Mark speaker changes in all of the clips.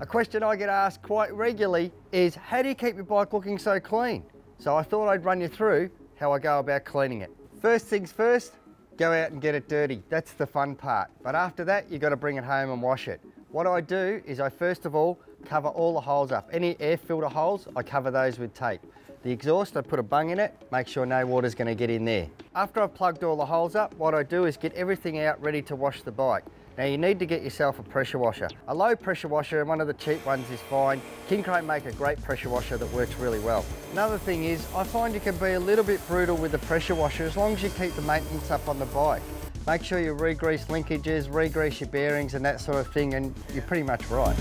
Speaker 1: question I get asked quite regularly is, how do you keep your bike looking so clean? So I thought I'd run you through how I go about cleaning it. First things first, go out and get it dirty. That's the fun part. But after that, you've got to bring it home and wash it. What I do is I first of all cover all the holes up. Any air filter holes, I cover those with tape. The exhaust, I put a bung in it, make sure no water's going to get in there. After I've plugged all the holes up, what I do is get everything out ready to wash the bike. Now you need to get yourself a pressure washer. A low pressure washer, and one of the cheap ones is fine. Kincrain make a great pressure washer that works really well. Another thing is, I find you can be a little bit brutal with the pressure washer as long as you keep the maintenance up on the bike. Make sure you re-grease linkages, re-grease your bearings and that sort of thing, and you're pretty much right.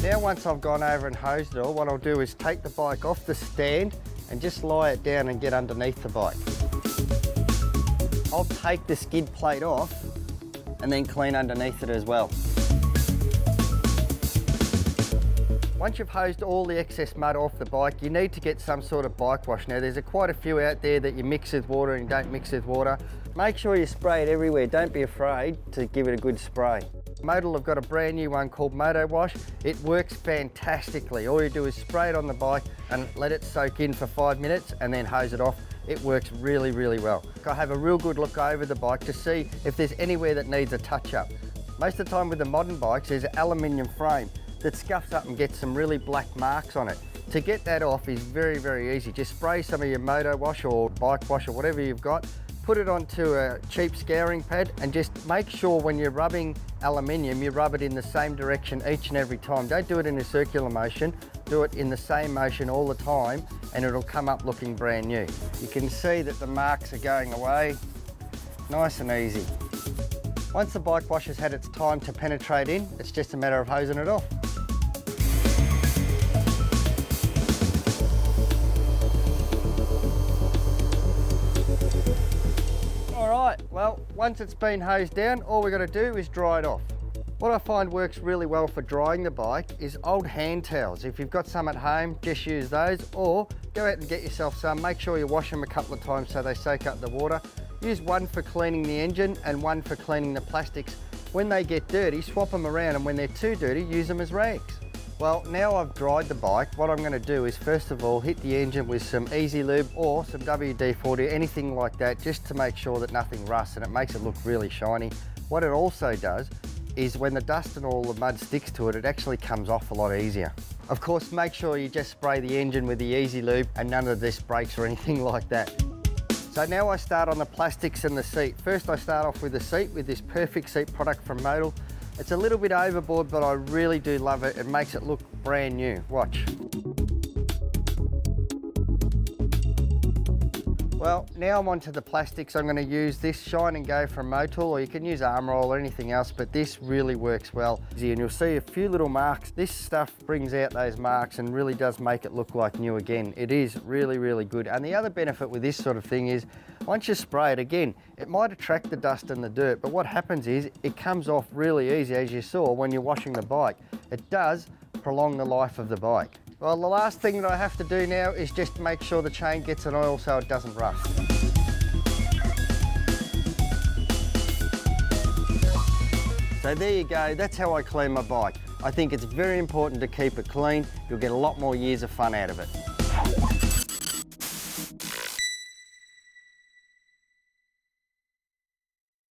Speaker 1: Now once I've gone over and hosed it all, what I'll do is take the bike off the stand and just lie it down and get underneath the bike. I'll take the skid plate off and then clean underneath it as well. Once you've hosed all the excess mud off the bike, you need to get some sort of bike wash. Now there's quite a few out there that you mix with water and don't mix with water. Make sure you spray it everywhere. Don't be afraid to give it a good spray. Modal have got a brand new one called Moto Wash. It works fantastically. All you do is spray it on the bike and let it soak in for 5 minutes and then hose it off. It works really, really well. I have a real good look over the bike to see if there's anywhere that needs a touch up. Most of the time with the modern bikes, there's an aluminium frame that scuffs up and gets some really black marks on it. To get that off is very, very easy. Just spray some of your Moto Wash or bike wash or whatever you've got, put it onto a cheap scouring pad and just make sure when you're rubbing aluminium, you rub it in the same direction each and every time. Don't do it in a circular motion, do it in the same motion all the time and it'll come up looking brand new. You can see that the marks are going away, nice and easy. Once the bike wash has had its time to penetrate in, it's just a matter of hosing it off. Alright, well, once it's been hosed down, all we've got to do is dry it off. What I find works really well for drying the bike is old hand towels. If you've got some at home, just use those, or go out and get yourself some. Make sure you wash them a couple of times so they soak up the water. Use one for cleaning the engine and one for cleaning the plastics. When they get dirty, swap them around, and when they're too dirty, use them as rags. Well, now I've dried the bike, what I'm going to do is first of all hit the engine with some Easy Lube or some WD-40, anything like that, just to make sure that nothing rusts and it makes it look really shiny. What it also does is when the dust and all the mud sticks to it, it actually comes off a lot easier. Of course, make sure you just spray the engine with the Easy Lube and none of this brakes or anything like that. So now I start on the plastics and the seat. First I start off with the seat with this Perfect Seat product from Modal. It's a little bit overboard, but I really do love it. It makes it look brand new. Watch. Well, now I'm onto the plastics. I'm going to use this Shine and Go from Motul, or you can use Arm Roll or anything else, but this really works well. And you'll see a few little marks. This stuff brings out those marks and really does make it look like new again. It is really, really good. And the other benefit with this sort of thing is, once you spray it again, it might attract the dust and the dirt, but what happens is it comes off really easy, as you saw when you're washing the bike. It does prolong the life of the bike. Well, the last thing that I have to do now is just make sure the chain gets an oil so it doesn't rust. So there you go, that's how I clean my bike. I think it's very important to keep it clean. You'll get a lot more years of fun out of it.